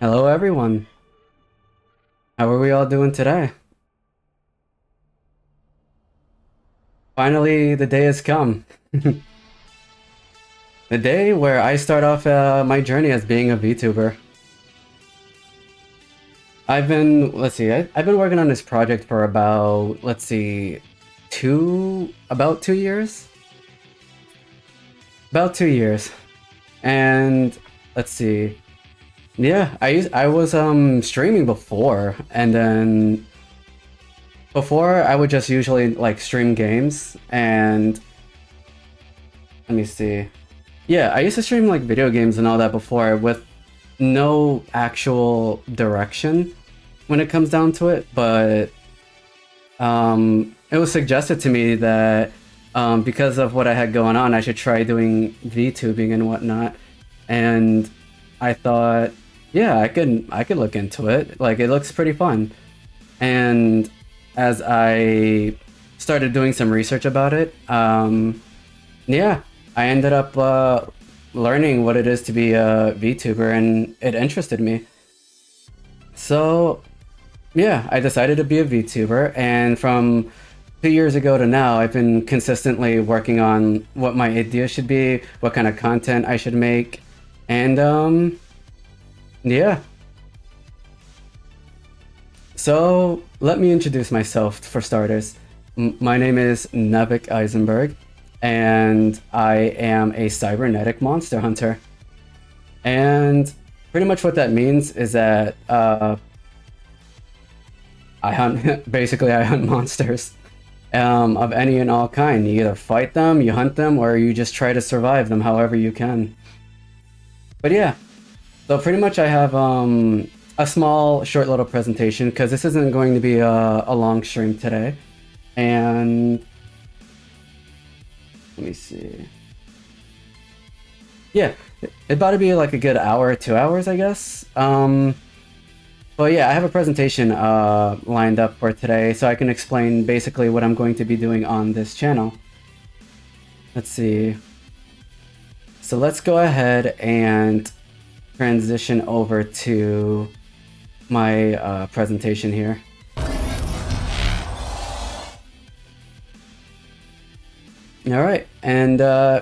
Hello everyone. How are we all doing today? Finally, the day has come. The day where I start off my journey as being a VTuber. I've been working on this project for about, let's see, about 2 years? About 2 years. And let's see. Yeah, I was streaming before, and then before I would just usually like stream games, and let me see. Yeah, I used to stream like video games and all that before with no actual direction when it comes down to it, but it was suggested to me that because of what I had going on, I should try doing VTubing and whatnot. And I thought, yeah, I could look into it. Like it looks pretty fun. And as I started doing some research about it, yeah, I ended up learning what it is to be a VTuber, and it interested me. So, yeah, I decided to be a VTuber, and from 2 years ago to now, I've been consistently working on what my idea should be, what kind of content I should make, and yeah. So, let me introduce myself for starters. My name is Neveck Isenberg, and I am a Cybernetic Monster Hunter. And pretty much what that means is that I hunt, basically, I hunt monsters of any and all kind. You either fight them, you hunt them, or you just try to survive them however you can. But yeah, so pretty much I have a small, short little presentation because this isn't going to be a long stream today. And let me see. Yeah, it about to be like a good hour, 2 hours, I guess. But yeah, I have a presentation lined up for today, so I can explain basically what I'm going to be doing on this channel. Let's see. So let's go ahead and transition over to my presentation here. Alright, and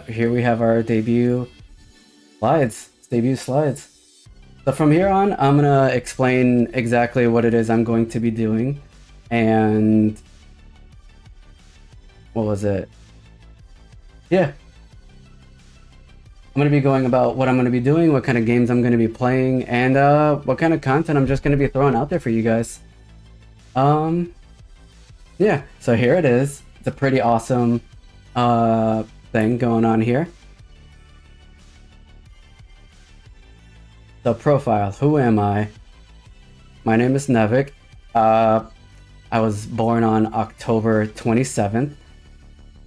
here we have our debut slides. So from here on, I'm gonna explain exactly what it is I'm going to be doing, and what was it? Yeah. I'm gonna be going about what I'm gonna be doing, what kind of games I'm gonna be playing, and what kind of content I'm just gonna be throwing out there for you guys. Yeah, so here it is. It's a pretty awesome thing going on here. So profile, who am I? My name is Neveck. I was born on October 27th.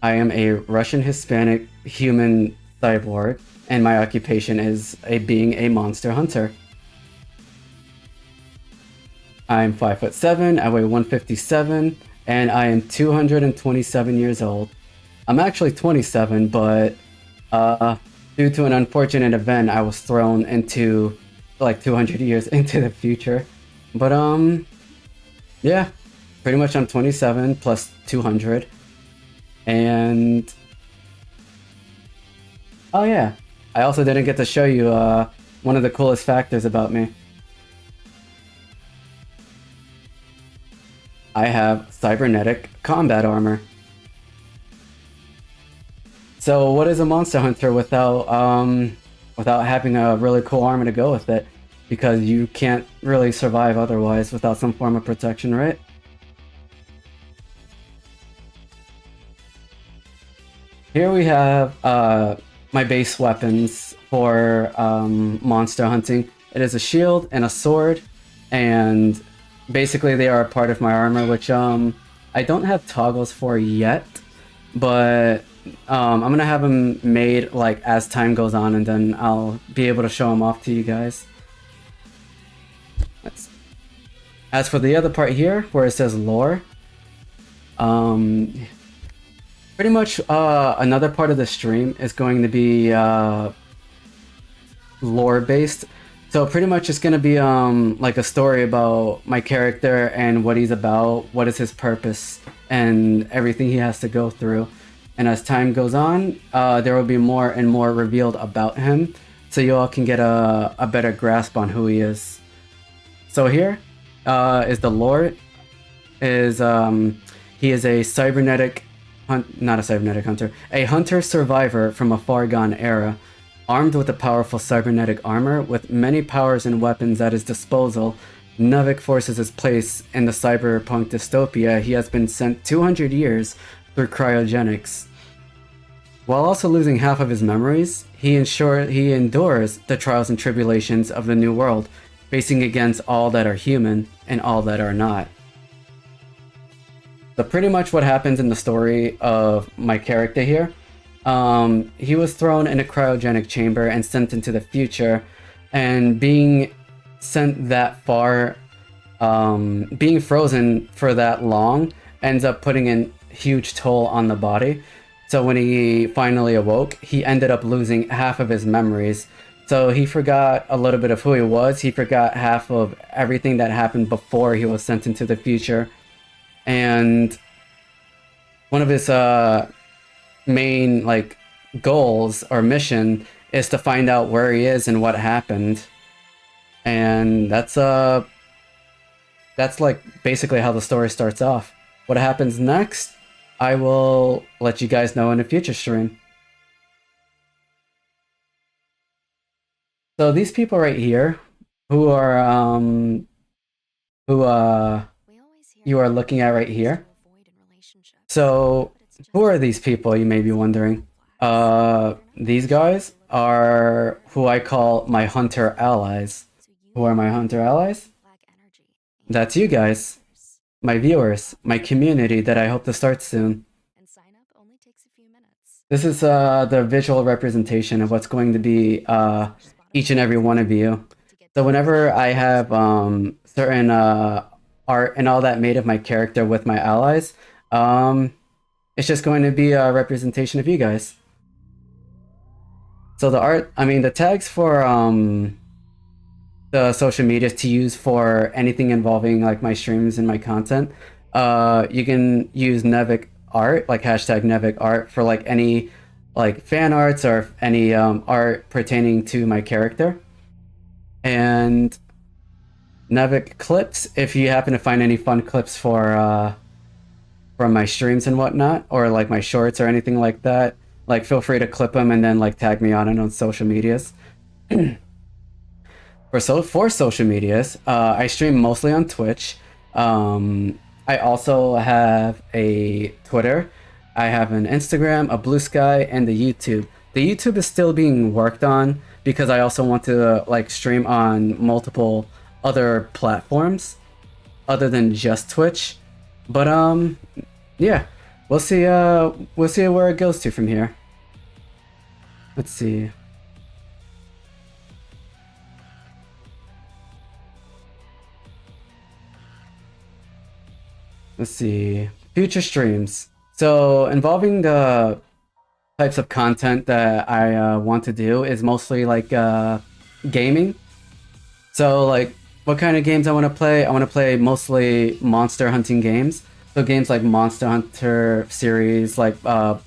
I am a Russian Hispanic human cyborg, and my occupation is being a monster hunter. I'm 5'7", I weigh 157, and I am 227 years old. I'm actually 27, but due to an unfortunate event, I was thrown into like 200 years into the future. But yeah, pretty much I'm 27 plus 200. And oh yeah, I also didn't get to show you one of the coolest factors about me. I have cybernetic combat armor. So what is a monster hunter without having a really cool armor to go with it? Because you can't really survive otherwise without some form of protection, right? Here we have my base weapons for monster hunting. It is a shield and a sword, and basically they are a part of my armor, which I don't have toggles for yet, but I'm gonna have them made like as time goes on, and then I'll be able to show them off to you guys. As for the other part here, where it says lore, pretty much another part of the stream is going to be lore based. So pretty much it's gonna be like a story about my character and what he's about, what is his purpose, and everything he has to go through. And as time goes on, there will be more and more revealed about him, so you all can get a better grasp on who he is. So here is the lore. Is he is a cybernetic not a cybernetic hunter, a hunter survivor from a far gone era. Armed with a powerful cybernetic armor, with many powers and weapons at his disposal, Neveck forces his place in the cyberpunk dystopia he has been sent 200 years through cryogenics. While also losing half of his memories, he endures the trials and tribulations of the new world, facing against all that are human and all that are not. So pretty much what happens in the story of my character here, he was thrown in a cryogenic chamber and sent into the future, and being sent that far, being frozen for that long ends up putting a huge toll on the body. So when he finally awoke, he ended up losing half of his memories. So he forgot a little bit of who he was. He forgot half of everything that happened before he was sent into the future. And one of his main like goals or mission is to find out where he is and what happened. And that's like basically how the story starts off. What happens next, I will let you guys know in a future stream. So these people right here, who are you are looking at right here. So who are these people, you may be wondering? These guys are who I call my hunter allies. Who are my hunter allies? That's you guys, my viewers, my community that I hope to start soon. This is the visual representation of what's going to be each and every one of you. So whenever I have certain art and all that made of my character with my allies, it's just going to be a representation of you guys. So the art, I mean the tags for the social media to use for anything involving like my streams and my content, you can use Neveck art, like hashtag Neveck art, for like any like fan arts or any art pertaining to my character. And Neveck clips, if you happen to find any fun clips for from my streams and whatnot, or like my shorts or anything like that, like feel free to clip them and then like tag me on it on social medias. For social medias, I stream mostly on Twitch. I also have a Twitter. I have an Instagram, a Blue Sky, and the YouTube. The YouTube is still being worked on because I also want to like stream on multiple other platforms other than just Twitch. But yeah, we'll see where it goes to from here. Let's see. Let's see. Future streams. So involving the types of content that I want to do is mostly like gaming. So like what kind of games I want to play? I want to play mostly monster hunting games. So games like Monster Hunter series, like Bloodborne,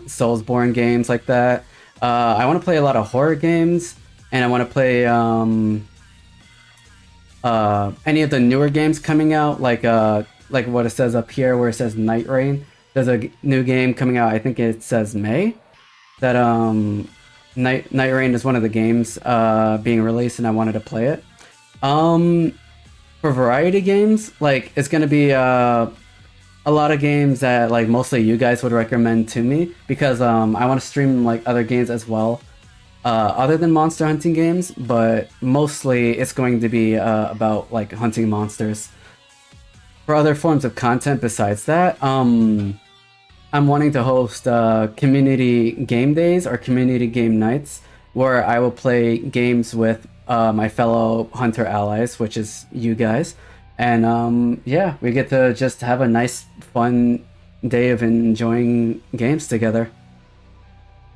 Soulsborne games like that. I want to play a lot of horror games, and I want to play any of the newer games coming out, like what it says up here where it says Night Rain. There's a new game coming out, I think it says May, that Night Rain is one of the games being released, and I wanted to play it. For variety games, like it's gonna be a lot of games that like mostly you guys would recommend to me, because I want to stream like other games as well, other than monster hunting games, but mostly it's going to be about like hunting monsters. For other forms of content besides that, I'm wanting to host community game days or community game nights where I will play games with my fellow hunter allies, which is you guys. And yeah, we get to just have a nice, fun day of enjoying games together.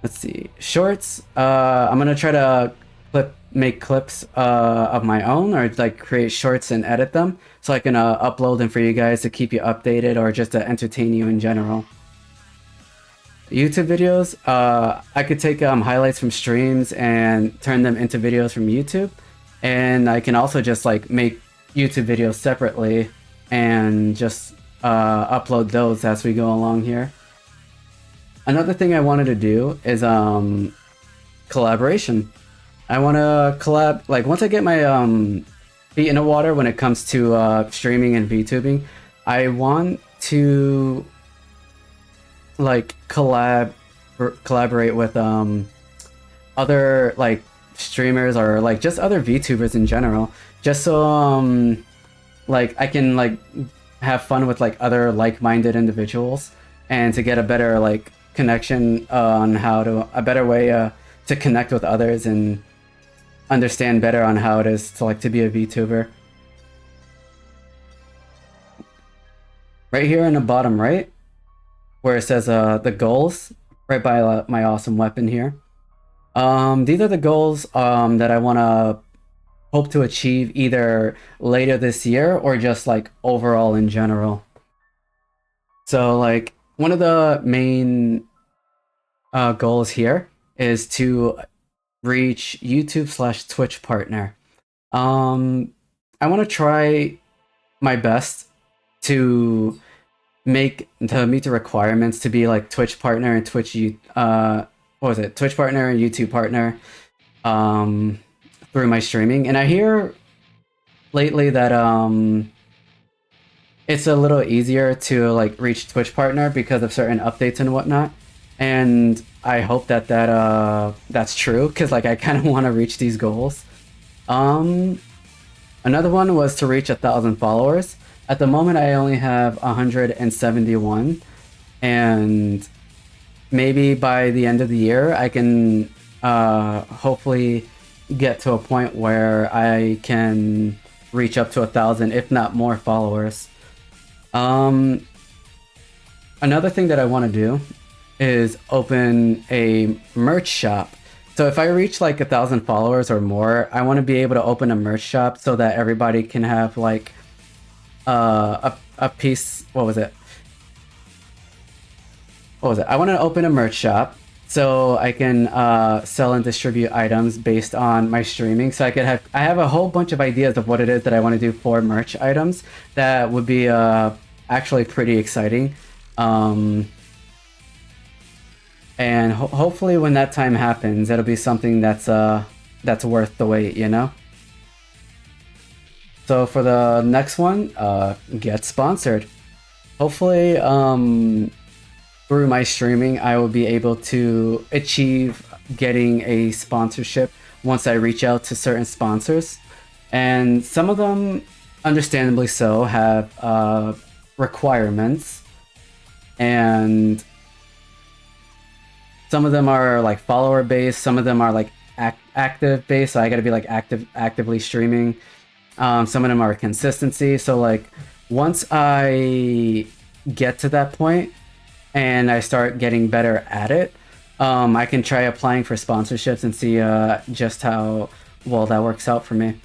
Let's see. Shorts. I'm gonna try to clip make clips of my own, or like create shorts and edit them so I can upload them for you guys to keep you updated or just to entertain you in general. YouTube videos, I could take highlights from streams and turn them into videos from YouTube, and I can also just like make YouTube videos separately and just upload those as we go along here. Another thing I wanted to do is collaboration. I want to collab, like once I get my feet in the water when it comes to streaming and VTubing, I want to like collaborate with other like streamers or like just other VTubers in general, just so like I can like have fun with like other like-minded individuals and to get a better like connection on how to a better way to connect with others and understand better on how it is to like to be a VTuber. Right here in the bottom right, where it says the goals, right by my awesome weapon here. These are the goals that I want to hope to achieve either later this year or just like overall in general. So like one of the main goals here is to reach YouTube/Twitch partner. I want to try my best to meet the requirements to be like Twitch partner and Twitch Twitch partner and YouTube partner through my streaming. And I hear lately that it's a little easier to like reach Twitch partner because of certain updates and whatnot. And I hope that that's true, because like I kind of want to reach these goals. Another one was to reach 1,000 followers. At the moment, I only have 171, and maybe by the end of the year, I can hopefully get to a point where I can reach up to 1,000, if not more followers. Another thing that I want to do is open a merch shop. So if I reach like 1,000 followers or more, I want to be able to open a merch shop so that everybody can have like a piece. What was it? I want to open a merch shop so I can sell and distribute items based on my streaming. So I have a whole bunch of ideas of what it is that I want to do for merch items that would be actually pretty exciting. And hopefully when that time happens, it'll be something that's worth the wait, you know? So for the next one, get sponsored. Hopefully, through my streaming, I will be able to achieve getting a sponsorship once I reach out to certain sponsors. And some of them, understandably so, have requirements. And some of them are like follower based, some of them are like active based, so I gotta be like actively streaming. Some of them are consistency. So like once I get to that point and I start getting better at it, I can try applying for sponsorships and see just how well that works out for me.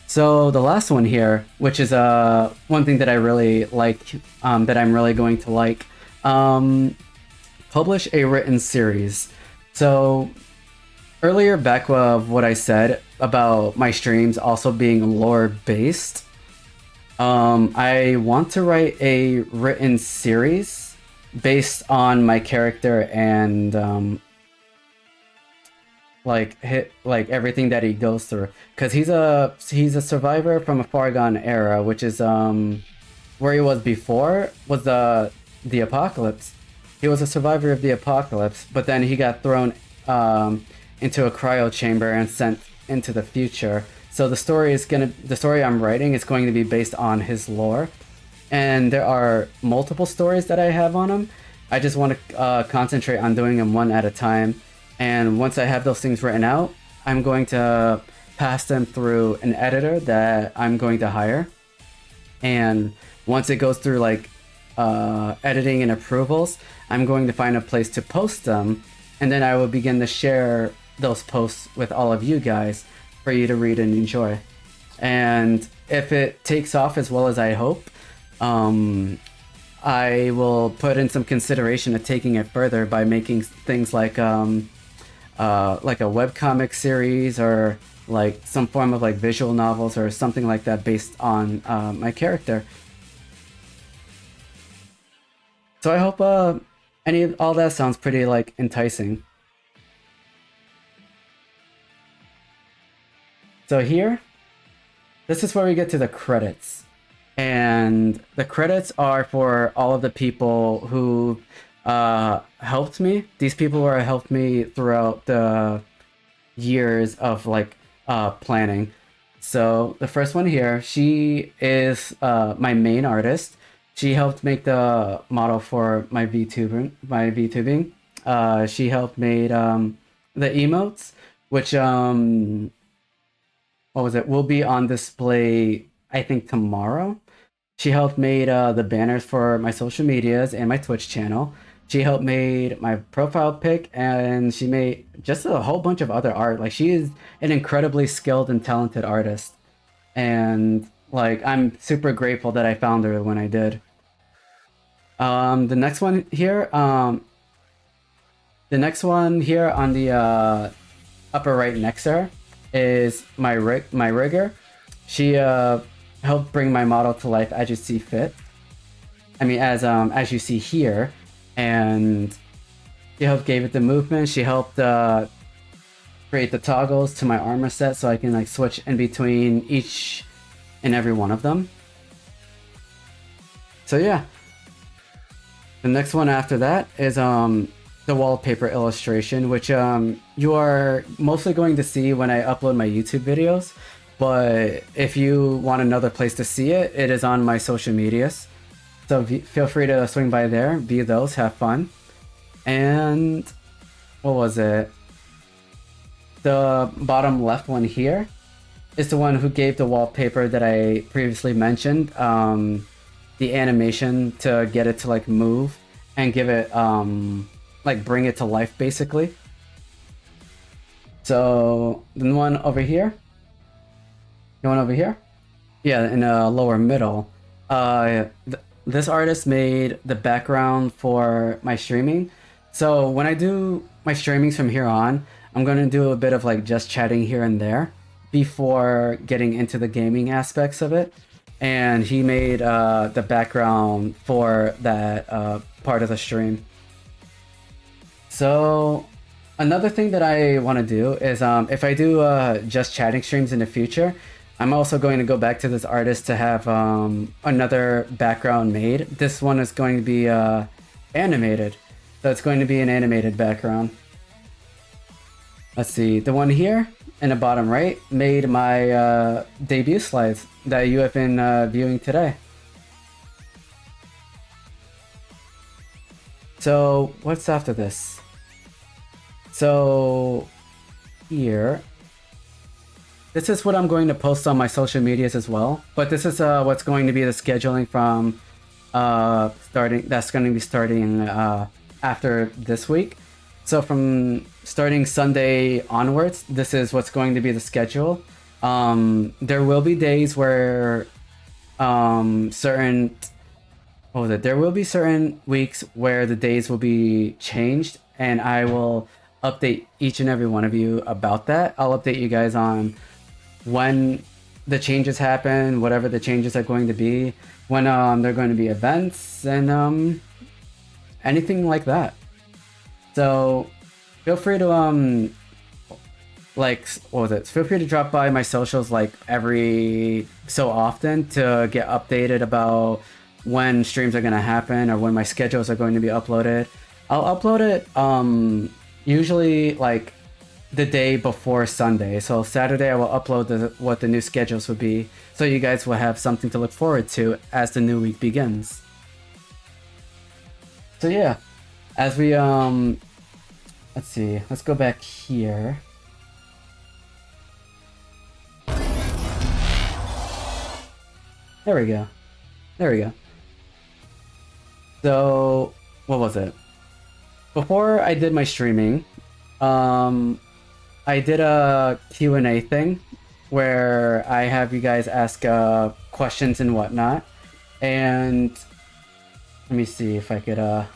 So the last one here, which is one thing that I really like, that I'm really going to like, publish a written series. So earlier back of what I said about my streams also being lore based, I want to write a written series based on my character and like everything that he goes through, because he's a survivor from a far gone era, which is where he was before was the apocalypse. He was a survivor of the apocalypse, but then he got thrown into a cryo chamber and sent into the future. So the story I'm writing is going to be based on his lore, and there are multiple stories that I have on him. I just want to concentrate on doing them one at a time, and once I have those things written out, I'm going to pass them through an editor that I'm going to hire, and once it goes through like editing and approvals, I'm going to find a place to post them and then I will begin to share those posts with all of you guys for you to read and enjoy. And if it takes off as well as I hope, I will put in some consideration of taking it further by making things like a webcomic series or like some form of like visual novels or something like that based on my character. So I hope all that sounds pretty like enticing. So here, this is where we get to the credits. And the credits are for all of the people who helped me. These people who helped me throughout the years of like planning. So the first one here, she is my main artist. She helped make the model for my VTubing. She helped made the emotes, which what was it? Will be on display, I think, tomorrow. She helped made the banners for my social medias and my Twitch channel. She helped made my profile pic, and she made just a whole bunch of other art. Like, she is an incredibly skilled and talented artist. And like, I'm super grateful that I found her when I did. The next one here on the upper right next to her is my rigger. She helped bring my model to life as you see fit. I mean, as you see here, and she helped gave it the movement. She helped create the toggles to my armor set so I can like switch in between each and every one of them. So yeah. The next one after that is the wallpaper illustration, which you are mostly going to see when I upload my YouTube videos. But if you want another place to see it, it is on my social medias. So feel free to swing by there, view those, have fun. And what was it? The bottom left one here is the one who gave the wallpaper that I previously mentioned. The animation to get it to like move and give it like bring it to life basically. So the one over here, yeah, in the lower middle, this artist made the background for my streaming. So when I do my streamings from here on, I'm going to do a bit of like just chatting here and there before getting into the gaming aspects of it. And he made the background for that part of the stream. So another thing that I want to do is if I do just chatting streams in the future, I'm also going to go back to this artist to have another background made. This one is going to be animated. So it's going to be an animated background. Let's see, the one here in the bottom right made my debut slides that you have been viewing today. So what's after this? So here, this is what I'm going to post on my social medias as well. But this is what's going to be the scheduling from that's going to be starting after this week. So from starting Sunday onwards, this is what's going to be the schedule. There will be days where there will be certain weeks where the days will be changed, and I will update each and every one of you about that. I'll update you guys on when the changes happen, whatever the changes are going to be, when they're going to be events, and anything like that. So feel free to feel free to drop by my socials like every so often to get updated about when streams are going to happen or when my schedules are going to be uploaded. I'll upload it usually like the day before Sunday. So Saturday I will upload what the new schedules would be, so you guys will have something to look forward to as the new week begins. So yeah, as we let's see, let's go back here. There we go. So what was it? before I did my streaming, I did a Q&A thing where I have you guys ask questions and whatnot. And let me see if I could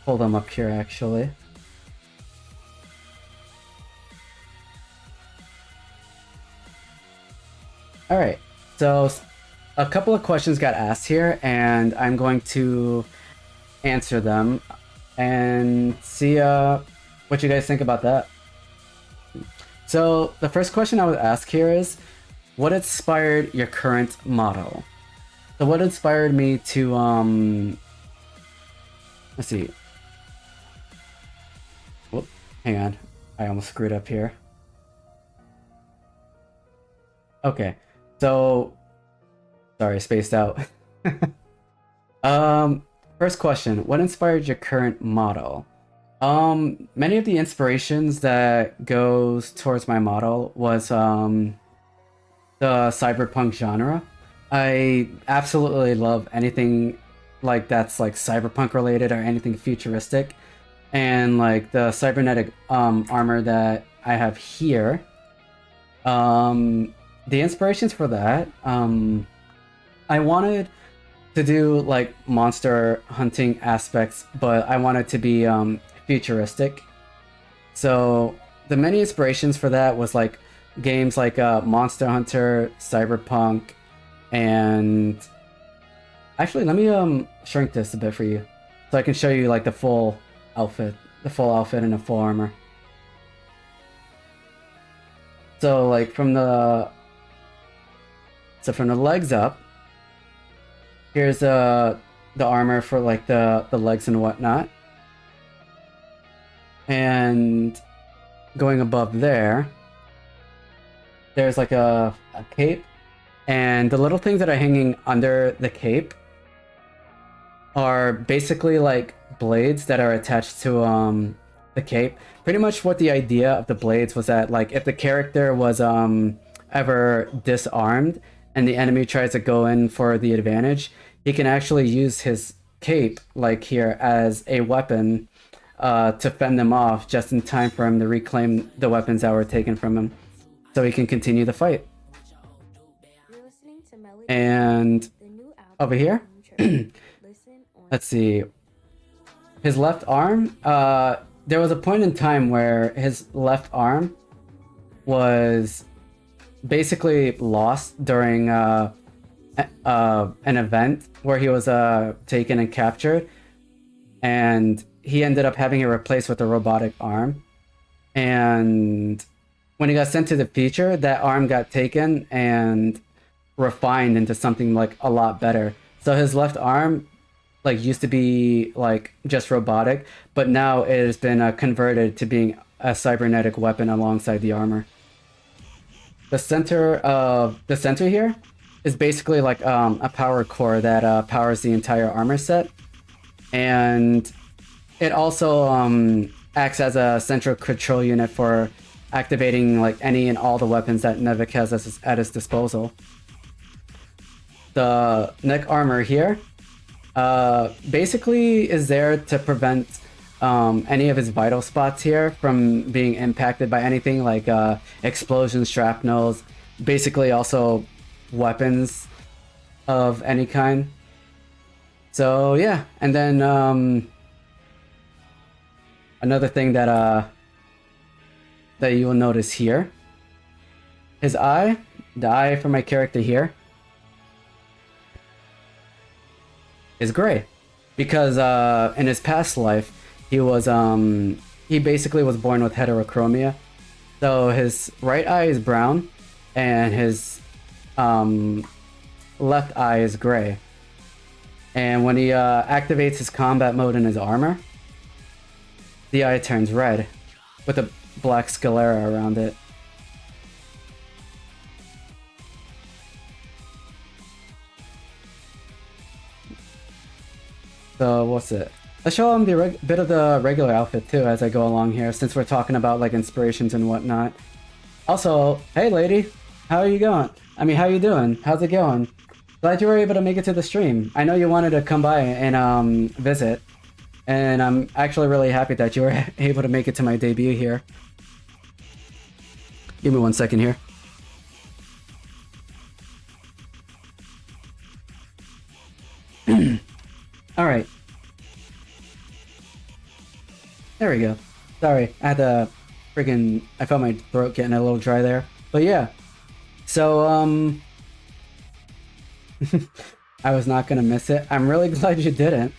pull them up here actually. All right, so a couple of questions got asked here, and I'm going to answer them and see what you guys think about that. So the first question I would ask here is, what inspired your current model? So what inspired me to let's see. Whoop, hang on, I almost screwed up here. Okay, so sorry, spaced out. First question, what inspired your current model? Many of the inspirations that goes towards my model was the cyberpunk genre. I absolutely love anything like that's like cyberpunk related or anything futuristic. And like the cybernetic armor that I have here, the inspirations for that, I wanted to do like monster hunting aspects, but I wanted to be futuristic. So the many inspirations for that was like games like Monster Hunter, Cyberpunk, and actually let me shrink this a bit for you so I can show you like the full outfit and the full armor. So like from the legs up, here's the armor for like the legs and whatnot. And going above there, there's like a cape. And the little things that are hanging under the cape are basically like blades that are attached to the cape. Pretty much what the idea of the blades was that like if the character was ever disarmed and the enemy tries to go in for the advantage, he can actually use his cape like here as a weapon to fend them off just in time for him to reclaim the weapons that were taken from him so he can continue the fight. And over here, let's see, his left arm, there was a point in time where his left arm was basically lost during an event where he was taken and captured, and he ended up having it replaced with a robotic arm. And when he got sent to the future, that arm got taken and refined into something like a lot better. So his left arm like used to be like just robotic, but now it has been converted to being a cybernetic weapon alongside the armor. The center here is basically like a power core that powers the entire armor set, and it also acts as a central control unit for activating like any and all the weapons that Neveck has at his disposal. The neck armor here basically is there to prevent any of his vital spots here from being impacted by anything like explosions, shrapnels, basically also weapons of any kind. So yeah, and then another thing that that you will notice here, his eye, the eye for my character here, is gray, because in his past life he was he basically was born with heterochromia, so his right eye is brown and his left eye is gray. And when he activates his combat mode in his armor, the eye turns red with a black sclera around it. So what's it? Let's show him the bit of the regular outfit too as I go along here, since we're talking about like inspirations and whatnot. Also, hey lady, how are you going? I mean, how you doing? How's it going? Glad you were able to make it to the stream. I know you wanted to come by and visit, And I'm actually really happy that you were able to make it to my debut here. Give me 1 second here. Alright. There we go. Sorry, I had to friggin'... I felt my throat getting a little dry there. But yeah. So, I was not gonna miss it. I'm really glad you didn't.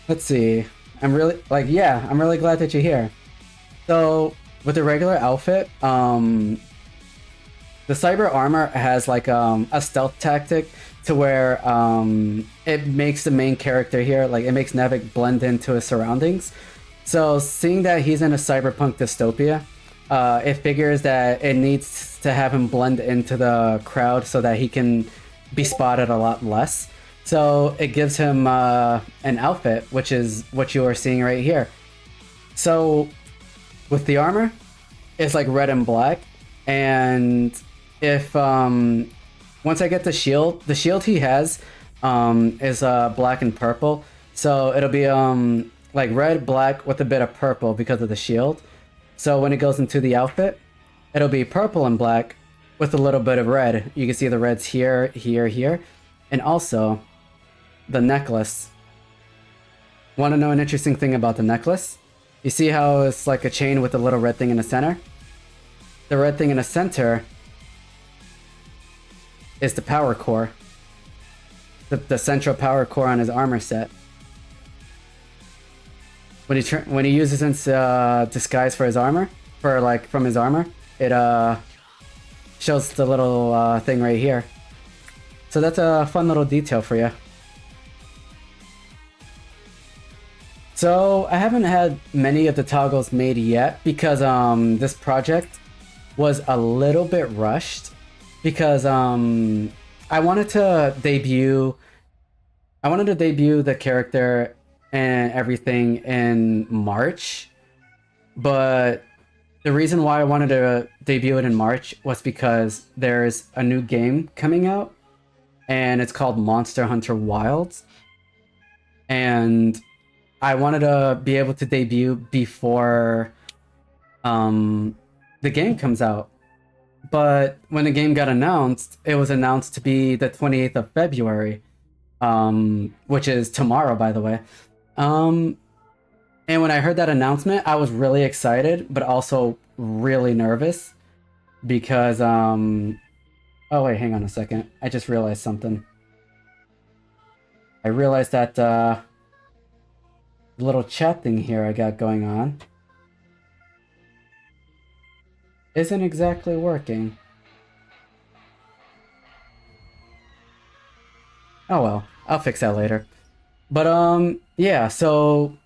Let's see. I'm really glad that you're here. So, with the regular outfit, the cyber armor has like a stealth tactic to where it makes the main character here, like it makes Neveck blend into his surroundings. So seeing that he's in a cyberpunk dystopia, it figures that it needs to have him blend into the crowd so that he can be spotted a lot less. So it gives him an outfit, which is what you are seeing right here. So with the armor, it's like red and black, and if once I get the shield he has is black and purple, so it'll be like red, black with a bit of purple because of the shield. So when it goes into the outfit, it'll be purple and black with a little bit of red. You can see the reds here, here, here, and also the necklace. Want to know an interesting thing about the necklace? You see how it's like a chain with a little red thing in the center? The red thing in the center is the power core. The central power core on his armor set. When he uses into disguise for his armor, from his armor, it shows the little thing right here. So that's a fun little detail for you. So I haven't had many of the toggles made yet because this project was a little bit rushed because I wanted to debut the character and everything in March, but the reason why I wanted to debut it in March was because there's a new game coming out and it's called Monster Hunter Wilds, and I wanted to be able to debut before the game comes out. But when the game got announced, it was announced to be the 28th of February, which is tomorrow, by the way. And when I heard that announcement, I was really excited, but also really nervous because, oh wait, hang on a second. I just realized something. I realized that, the little chat thing here I got going on isn't exactly working. Oh well, I'll fix that later. But yeah, so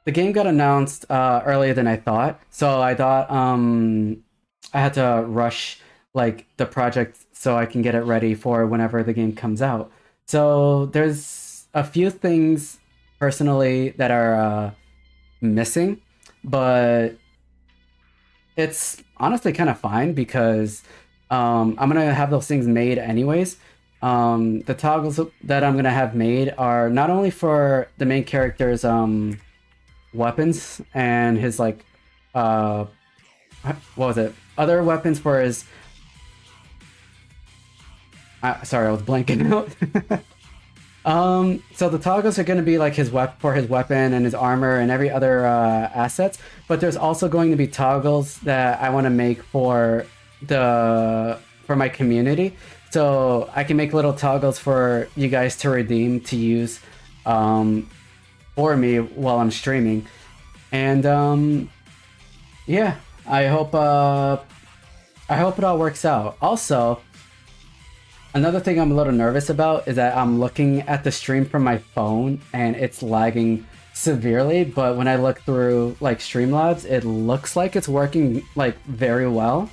the game got announced earlier than I thought. So I thought I had to rush like the project so I can get it ready for whenever the game comes out. So there's a few things personally that are missing, but it's honestly kind of fine because I'm gonna have those things made anyways. The toggles that I'm gonna have made are not only for the main character's weapons and his like what was it? Other weapons for his. Sorry, I was blanking out. So the toggles are going to be like his weapon and his armor and every other assets, but there's also going to be toggles that I want to make for my community, so I can make little toggles for you guys to redeem to use for me while I'm streaming. And yeah, I hope it all works out. Also, another thing I'm a little nervous about is that I'm looking at the stream from my phone and it's lagging severely, but when I look through like Streamlabs, it looks like it's working like very well.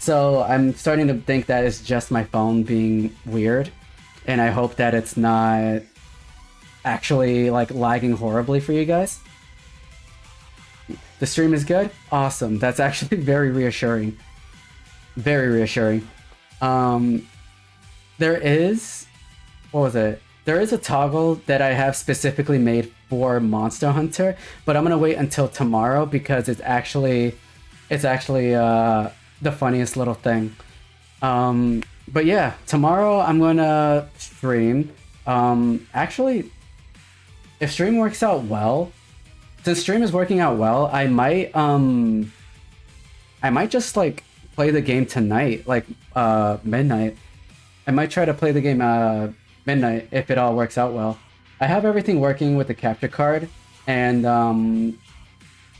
So I'm starting to think that it's just my phone being weird, and I hope that it's not actually like lagging horribly for you guys. The stream is good? Awesome. That's actually very reassuring. Very reassuring. There is, what was it? there is a toggle that I have specifically made for Monster Hunter, but I'm gonna wait until tomorrow because it's actually the funniest little thing. But yeah, tomorrow I'm gonna stream. Actually, if stream works out well, since stream is working out well, I might just like play the game tonight, like midnight. I might try to play the game midnight if it all works out well. I have everything working with the capture card, and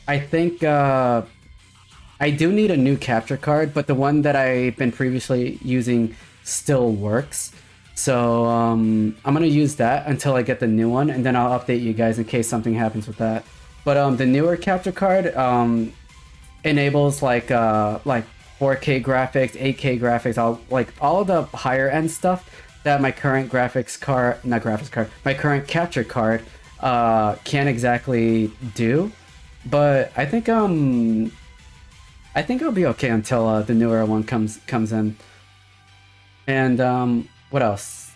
I think I do need a new capture card, but the one that I've been previously using still works. So I'm gonna use that until I get the new one, and then I'll update you guys in case something happens with that. But the newer capture card enables like 4K graphics, 8K graphics, all of the higher end stuff that my current my current capture card can't exactly do. But I think I'll be okay until the newer one comes in. And what else?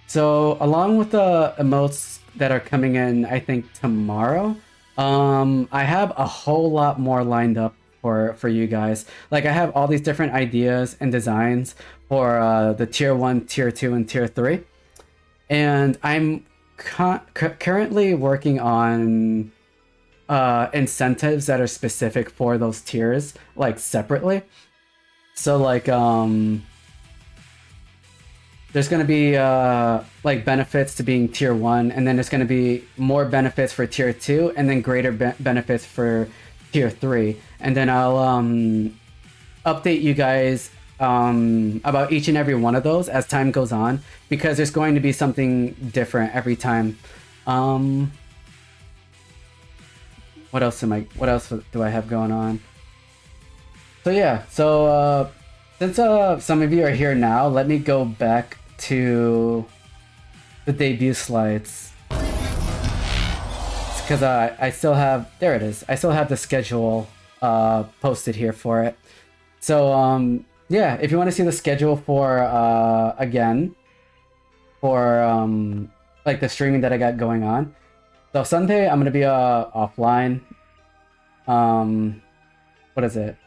So along with the emotes that are coming in, I think tomorrow, I have a whole lot more lined up for you guys. Like I have all these different ideas and designs for the tier 1, tier 2, and tier 3. And I'm currently working on incentives that are specific for those tiers, like separately. So like there's going to be like benefits to being tier 1, and then there's going to be more benefits for tier 2, and then greater benefits for tier 3. And then I'll update you guys about each and every one of those as time goes on, because there's going to be something different every time. What else do I have going on? So yeah, since some of you are here now, let me go back to the debut slides. Because I still have, there it is. I still have the schedule posted here for it. So yeah, if you want to see the schedule for again, for like the streaming that I got going on. So Sunday I'm gonna be offline. What is it?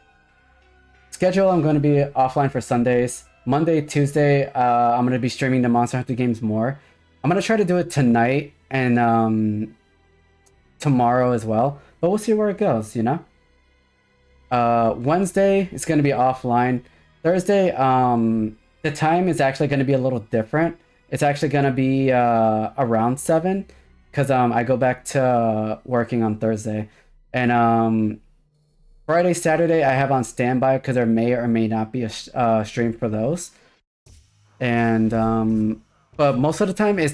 Schedule, I'm going to be offline for Sundays. Monday, Tuesday, I'm going to be streaming the Monster Hunter games more. I'm going to try to do it tonight and tomorrow as well. But we'll see where it goes, you know? Wednesday, it's going to be offline. Thursday, the time is actually going to be a little different. It's actually going to be around 7 because I go back to working on Thursday. And Friday, Saturday, I have on standby because there may or may not be a stream for those. And but most of the time there's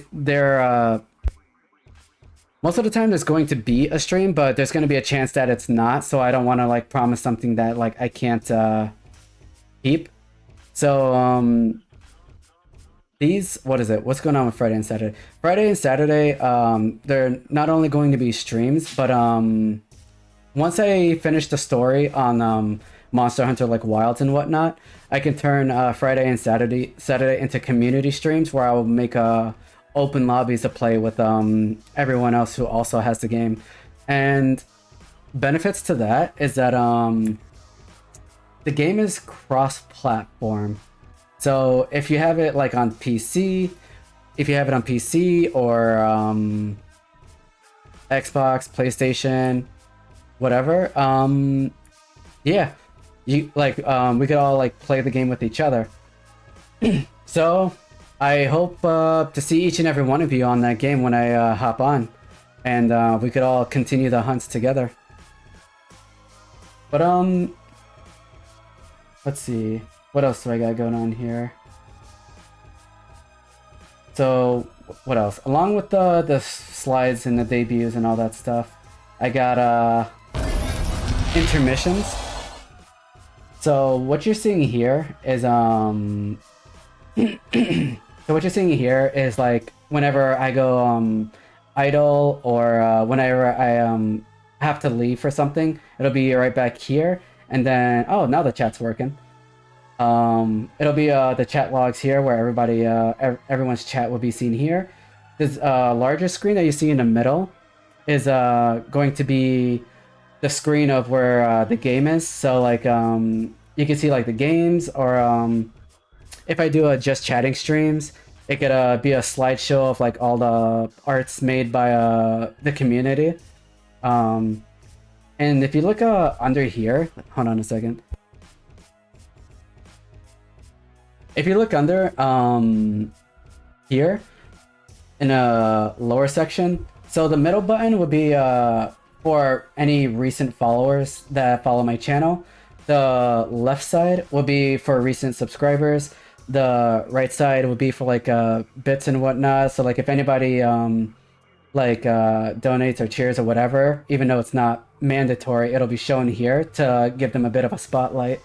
going to be a stream, but there's going to be a chance that it's not. So I don't want to like promise something that like I can't keep. So what's going on with Friday and Saturday? Friday and Saturday, they're not only going to be streams, but once I finish the story on Monster Hunter like Wilds and whatnot, I can turn Friday and Saturday into community streams where I will make open lobbies to play with everyone else who also has the game. And benefits to that is that the game is cross-platform. So if you have it like on PC, or Xbox, PlayStation, whatever, yeah, you like we could all like play the game with each other. So I hope to see each and every one of you on that game when I hop on, and we could all continue the hunts together. But let's see, what else do I got going on here? So what else, along with the slides and the debuts and all that stuff, I got intermissions. So what you're seeing here is like whenever I go idle, or whenever I have to leave for something, it'll be right back here. And then now the chat's working. It'll be the chat logs here where everyone's chat will be seen here. This larger screen that you see in the middle is going to be the screen of where the game is. So like you can see like the games, or if I do a just chatting streams, it could be a slideshow of like all the arts made by the community. And if you look under here, hold on a second. If you look under here in a lower section, so the middle button would be for any recent followers that follow my channel. The left side will be for recent subscribers. The right side would be for like bits and whatnot. So like if anybody donates or cheers or whatever, even though it's not mandatory, it'll be shown here to give them a bit of a spotlight.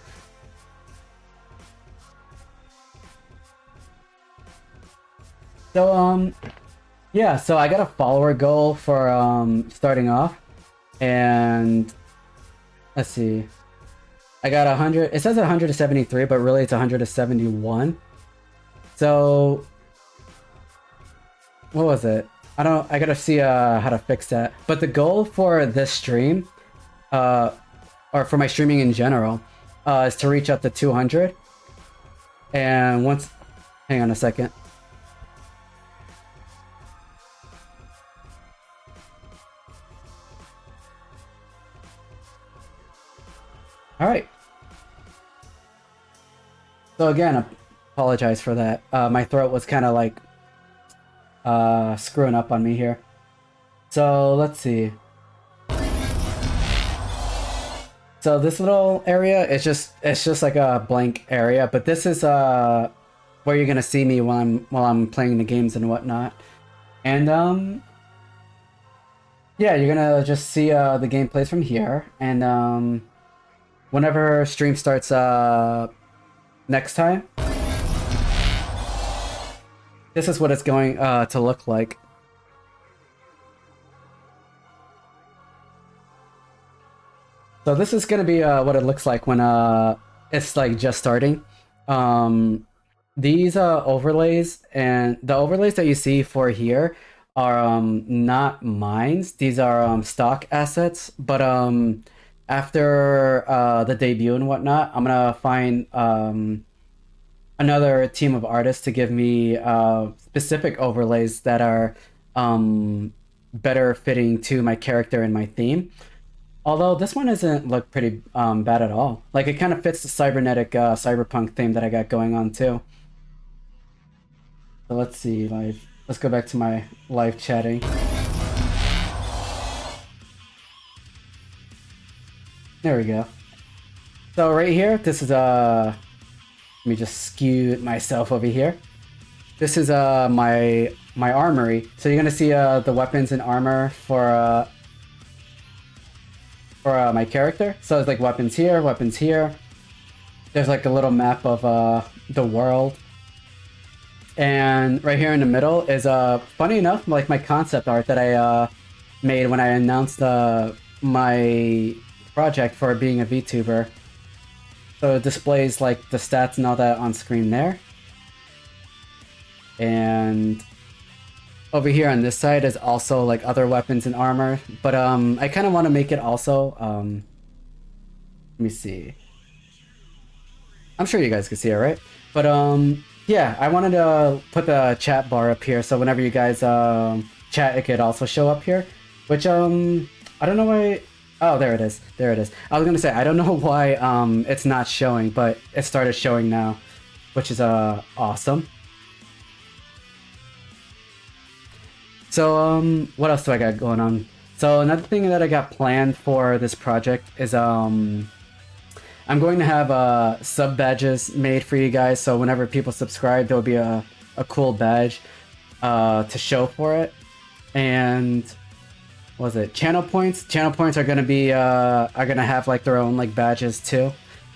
So yeah, so I got a follower goal for starting off, and let's see, I got 100. It says 173, but really it's 171. So what was it? I gotta see how to fix that. But the goal for this stream, or for my streaming in general, is to reach up to 200. And once, hang on a second. All right. So again, I apologize for that. My throat was kind of like screwing up on me here. So let's see. So this little area is just like a blank area, but this is where you're gonna see me while I'm playing the games and whatnot. And yeah, you're gonna just see the gameplays from here, and whenever stream starts next time, this is what it's going to look like. So this is going to be what it looks like when it's like just starting. These overlays, and the overlays that you see for here are not mines. These are stock assets, but after the debut and whatnot, I'm gonna find another team of artists to give me specific overlays that are better fitting to my character and my theme. Although this one doesn't look pretty bad at all. Like, it kind of fits the cybernetic cyberpunk theme that I got going on too. So let's see, let's go back to my live chatting. There we go. So right here, this is let me just skew myself over here. This is my armory. So you're gonna see the weapons and armor for my character. So it's like weapons here, weapons here. There's like a little map of the world. And right here in the middle is funny enough, like my concept art that I made when I announced my project for being a VTuber. So it displays like the stats and all that on screen there. And over here on this side is also like other weapons and armor, but I kind of want to make it also let me see. I'm sure you guys can see it, right? But yeah, I wanted to put the chat bar up here, so whenever you guys chat, it could also show up here. Which I don't know why. Oh, there it is. There it is. I was gonna say, I don't know why it's not showing, but it started showing now, which is awesome. So what else do I got going on? So another thing that I got planned for this project is I'm going to have sub badges made for you guys. So whenever people subscribe, there'll be a cool badge to show for it. And what was it? Channel points. Channel points are gonna be are gonna have like their own like badges too.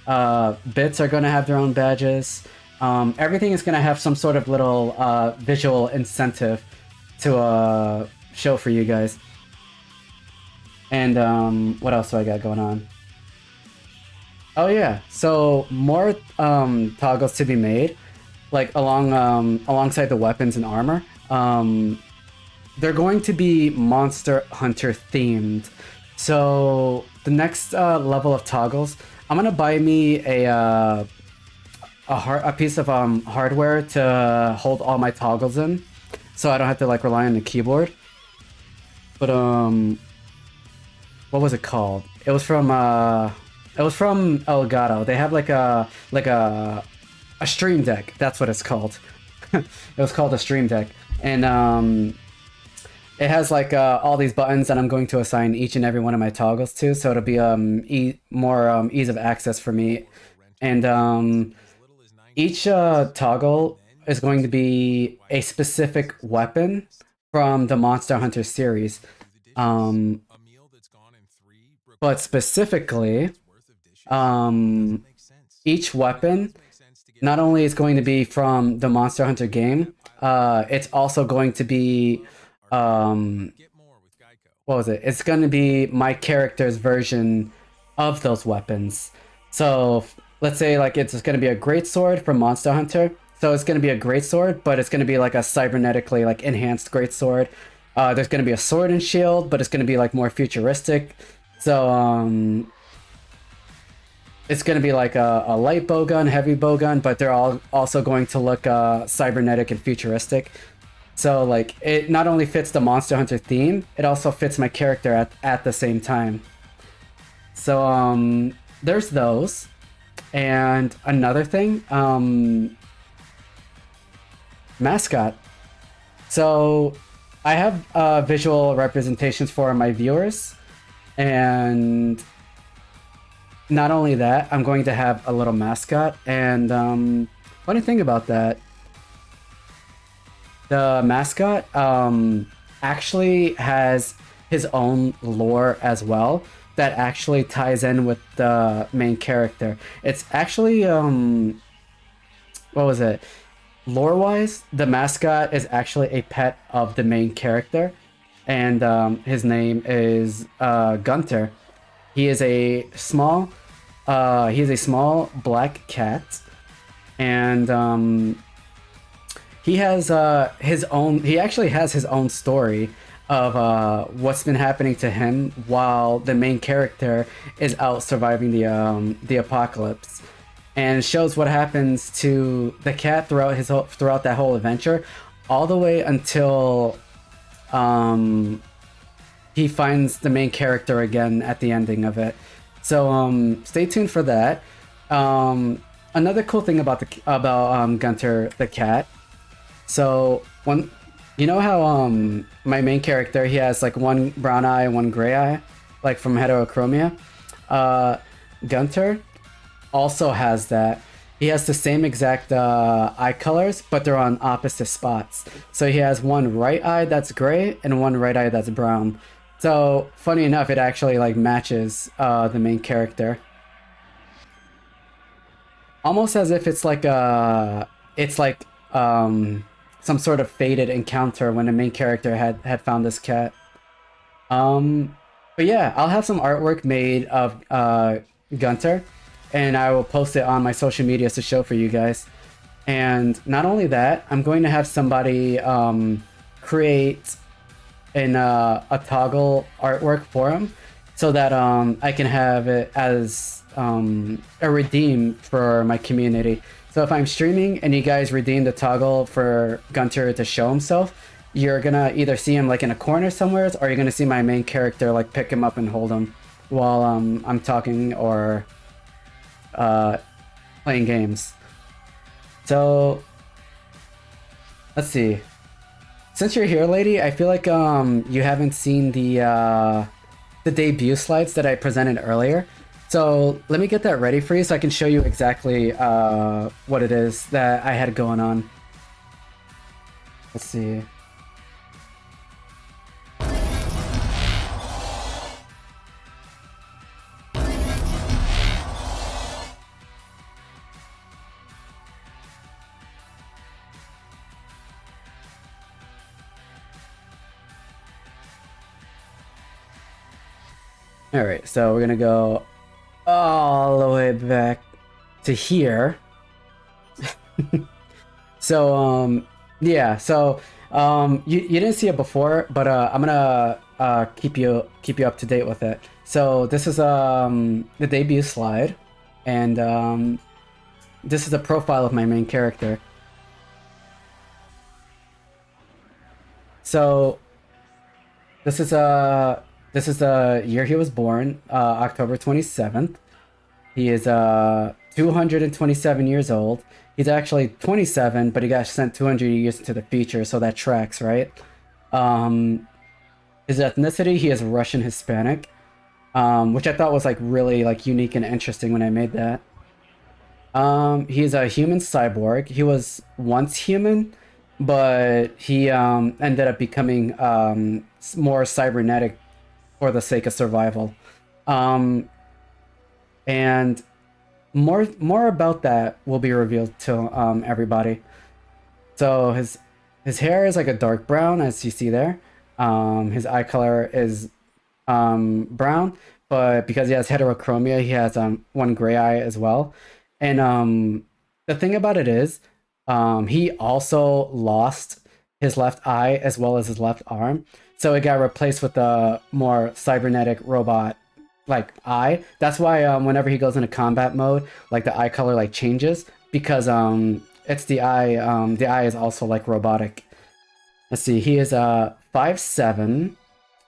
Bits are gonna have their own badges. Everything is gonna have some sort of little visual incentive to show for you guys. And what else do I got going on? Oh yeah, so more toggles to be made, like alongside the weapons and armor. They're going to be Monster Hunter themed. So the next level of toggles, I'm gonna buy me a piece of hardware to hold all my toggles in, so I don't have to like rely on the keyboard. But what was it called? It was from Elgato. They have like a stream deck. That's what it's called. It was called a stream deck, and it has like all these buttons that I'm going to assign each and every one of my toggles to, so it'll be more ease of access for me. And each toggle is going to be a specific weapon from the Monster Hunter series. Um, but specifically, um, each weapon not only is going to be from the Monster Hunter game, it's also going to be um, what was it? It's going to be my character's version of those weapons. So let's say like it's going to be a great sword from Monster Hunter. So it's going to be a great sword, but it's going to be like a cybernetically like enhanced great sword. There's going to be a sword and shield, but it's going to be like more futuristic. So it's going to be like a light bowgun, heavy bowgun, but they're all also going to look cybernetic and futuristic. So like it not only fits the Monster Hunter theme, it also fits my character at the same time. So there's those. And another thing, mascot. So I have visual representations for my viewers, and not only that, I'm going to have a little mascot. And funny thing about that, the mascot actually has his own lore as well that actually ties in with the main character. It's actually what was it? Lore wise, the mascot is actually a pet of the main character, and his name is Gunter. He is a small black cat, and he has his own. He actually has his own story of what's been happening to him while the main character is out surviving the apocalypse, and shows what happens to the cat throughout that whole adventure, all the way until he finds the main character again at the ending of it. So stay tuned for that. Another cool thing about Gunter the cat. So when you know how my main character, he has like one brown eye and one gray eye, like from heterochromia. Gunter also has that. He has the same exact eye colors, but they're on opposite spots. So he has one right eye that's gray and one right eye that's brown. So funny enough, it actually like matches the main character, almost as if it's like some sort of fated encounter when the main character had found this cat. But yeah, I'll have some artwork made of Gunter, and I will post it on my social medias to show for you guys. And not only that, I'm going to have somebody create a toggle artwork for him, so that I can have it as a redeem for my community. So if I'm streaming and you guys redeem the toggle for Gunter to show himself, you're gonna either see him like in a corner somewhere, or you're gonna see my main character like pick him up and hold him while I'm talking or playing games. So let's see. Since you're here, lady, I feel like you haven't seen the debut slides that I presented earlier. So let me get that ready for you so I can show you exactly what it is that I had going on. Let's see. All right, so we're gonna go all the way to here. So yeah, so you didn't see it before, but I'm gonna keep you up to date with it. So this is the debut slide, and this is a profile of my main character. So this is the year he was born, October 27th. He is 227 years old. He's actually 27, but he got sent 200 years into the future, so that tracks, right? His ethnicity, he is Russian Hispanic, which I thought was like really like unique and interesting when I made that. He's a human cyborg. He was once human, but he ended up becoming more cybernetic for the sake of survival. And more about that will be revealed to everybody. So his hair is like a dark brown, as you see there. His eye color is brown, but because he has heterochromia, he has one gray eye as well. And the thing about it is, he also lost his left eye as well as his left arm, so it got replaced with a more cybernetic robot like eye. That's why whenever he goes into combat mode, like the eye color like changes, because it's the eye. The eye is also like robotic. Let's see. He is 5'7",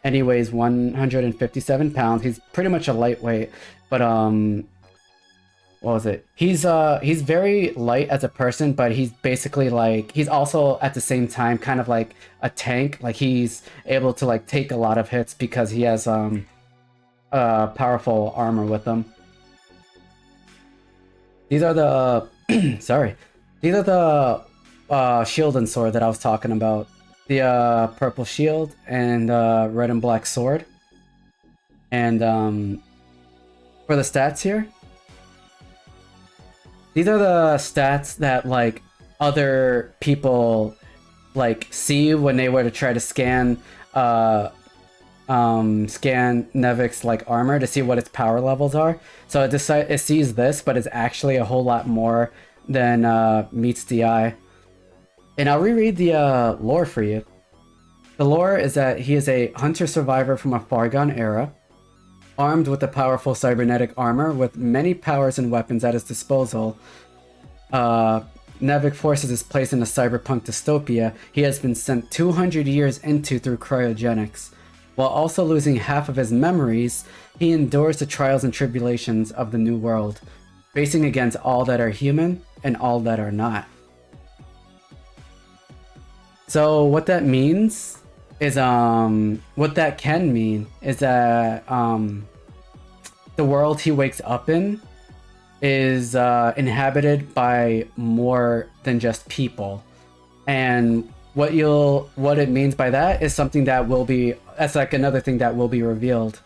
and he weighs 157 pounds. He's pretty much a lightweight, but what was it? He's very light as a person, but he's basically like, he's also at the same time kind of like a tank. Like he's able to like take a lot of hits because he has powerful armor with him. These are the sorry. These are the shield and sword that I was talking about. The purple shield and red and black sword. And for the stats here, these are the stats that like other people like see when they were to try to scan Neveck's like armor to see what its power levels are. So it sees this, but it's actually a whole lot more than meets the eye. And I'll reread the lore for you. The lore is that he is a hunter survivor from a far gone era, armed with a powerful cybernetic armor with many powers and weapons at his disposal. Neveck forces his place in a cyberpunk dystopia he has been sent 200 years into through cryogenics. While also losing half of his memories, he endures the trials and tribulations of the new world, facing against all that are human and all that are not. So what that means is, what that can mean is that the world he wakes up in is inhabited by more than just people. And what it means by that is something that will be, that's like another thing that will be revealed.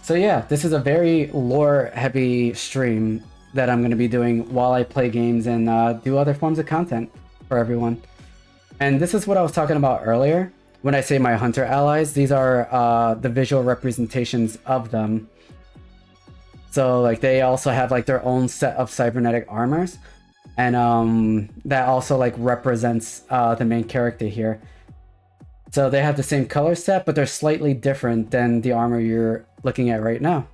So yeah, this is a very lore heavy stream that I'm going to be doing while I play games and do other forms of content for everyone. And this is what I was talking about earlier. When I say my hunter allies, these are the visual representations of them. So like they also have like their own set of cybernetic armors. And that also like represents the main character here. So they have the same color set, but they're slightly different than the armor you're looking at right now.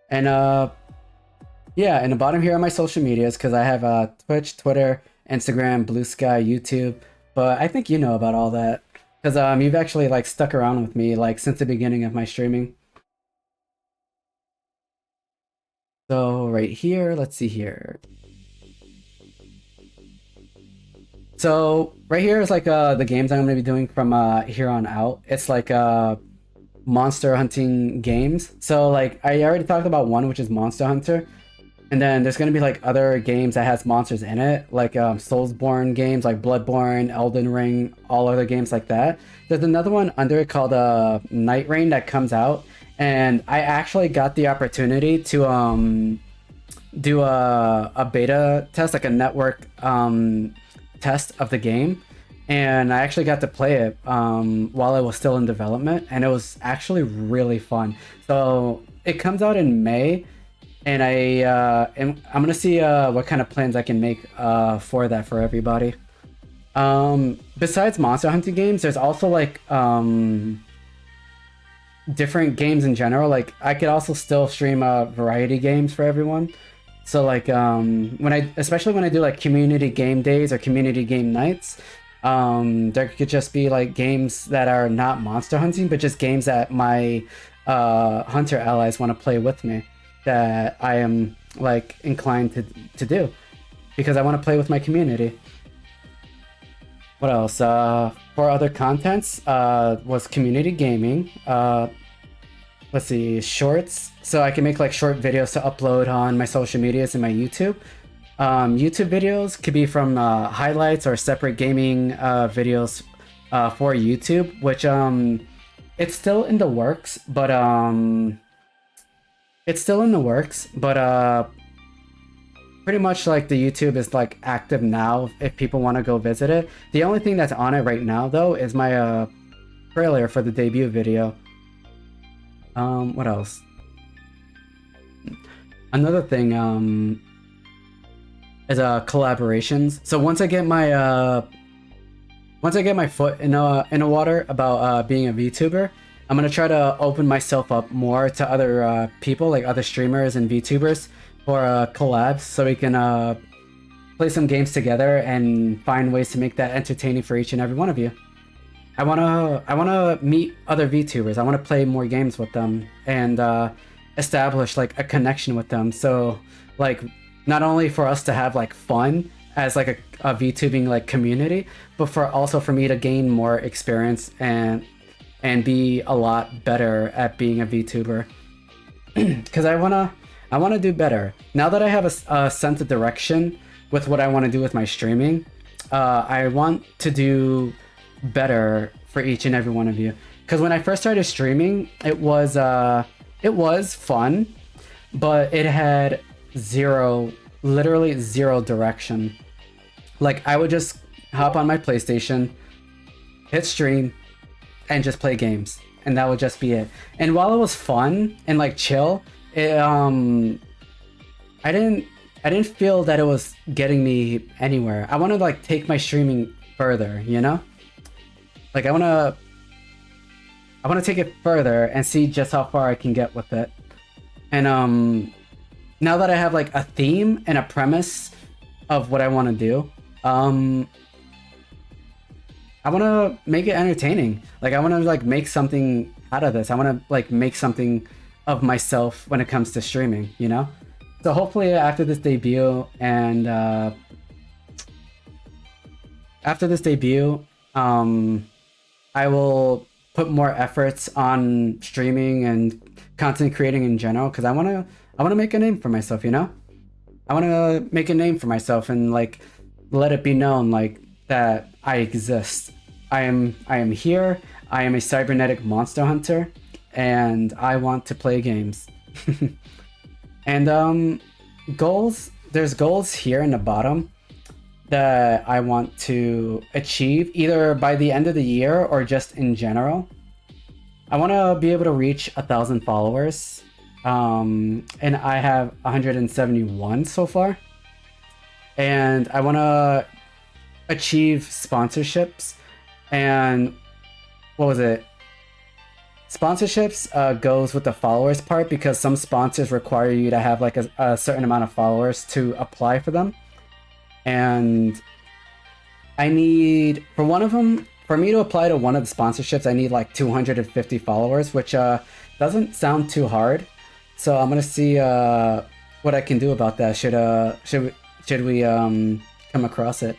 And yeah, in the bottom here are my social medias, because I have Twitch, Twitter, Instagram, Blue Sky, YouTube. But I think you know about all that, because you've actually like stuck around with me like since the beginning of my streaming. So right here, let's see here. So right here is like the games I'm going to be doing from here on out. It's like monster hunting games. So like I already talked about one, which is Monster Hunter. And then there's going to be like other games that has monsters in it, like Soulsborne games like Bloodborne, Elden Ring, all other games like that. There's another one under it called Night Rain that comes out. And I actually got the opportunity to do a beta test, like a network test of the game. and I actually got to play it while it was still in development, and it was actually really fun. So it comes out in May, and I'm gonna see what kind of plans I can make for that for everybody. Besides monster hunting games, there's also like different games in general. Like I could also still stream variety games for everyone. So like especially when I do like community game days or community game nights, there could just be like games that are not monster hunting, but just games that my hunter allies want to play with me, that I am like inclined to do because I want to play with my community. What else? For other contents, was community gaming. Let's see, shorts. So I can make like short videos to upload on my social medias and my YouTube. YouTube videos could be from highlights or separate gaming videos for YouTube, which it's still in the works, but pretty much like the YouTube is like active now if people want to go visit it. The only thing that's on it right now though is my trailer for the debut video. What else? Another thing is collaborations. So once I get my foot in the water about being a VTuber, I'm gonna try to open myself up more to other people, like other streamers and VTubers, for collabs, so we can play some games together and find ways to make that entertaining for each and every one of you. I wanna meet other VTubers. I wanna play more games with them and establish like a connection with them. So like not only for us to have like fun as like a VTubing like community, but also for me to gain more experience and be a lot better at being a VTuber. Because I wanna do better. Now that I have a sense of direction with what I want to do with my streaming, I want to do better for each and every one of you. Because when I first started streaming, it was fun, but it had literally zero direction. Like I would just hop on my PlayStation, hit stream, and just play games, and that would just be it. And while it was fun and like chill, I didn't feel that it was getting me anywhere. I want to like take my streaming further, you know? Like I want to take it further and see just how far I can get with it. And now that I have like a theme and a premise of what I want to do, I want to make it entertaining. Like I want to like make something out of this. I want to like make something of myself when it comes to streaming, you know? So hopefully after this debut I will put more efforts on streaming and content creating in general, because I want to make a name for myself, you know? I want to make a name for myself and like let it be known like that I exist. I am here. I am a cybernetic monster hunter, and I want to play games. And goals. There's goals here in the bottom that I want to achieve either by the end of the year or just in general. I want to be able to reach 1,000 followers, and I have 171 so far. And I want to achieve sponsorships. And what was it? Sponsorships goes with the followers part, because some sponsors require you to have like a certain amount of followers to apply for them. And I need, for one of them, for me to apply to one of the sponsorships, I need like 250 followers, which doesn't sound too hard. So I'm gonna see what I can do about that. Should we come across it?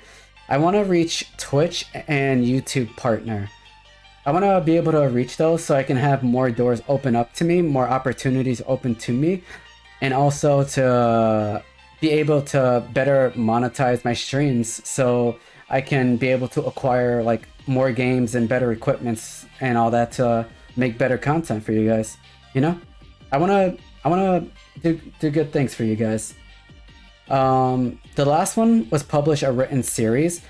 I want to reach Twitch and YouTube partner. I want to be able to reach those so I can have more doors open up to me, more opportunities open to me, and also to be able to better monetize my streams so I can be able to acquire like more games and better equipments and all that to make better content for you guys. You know, I want to do good things for you guys. The last one was publish a written series.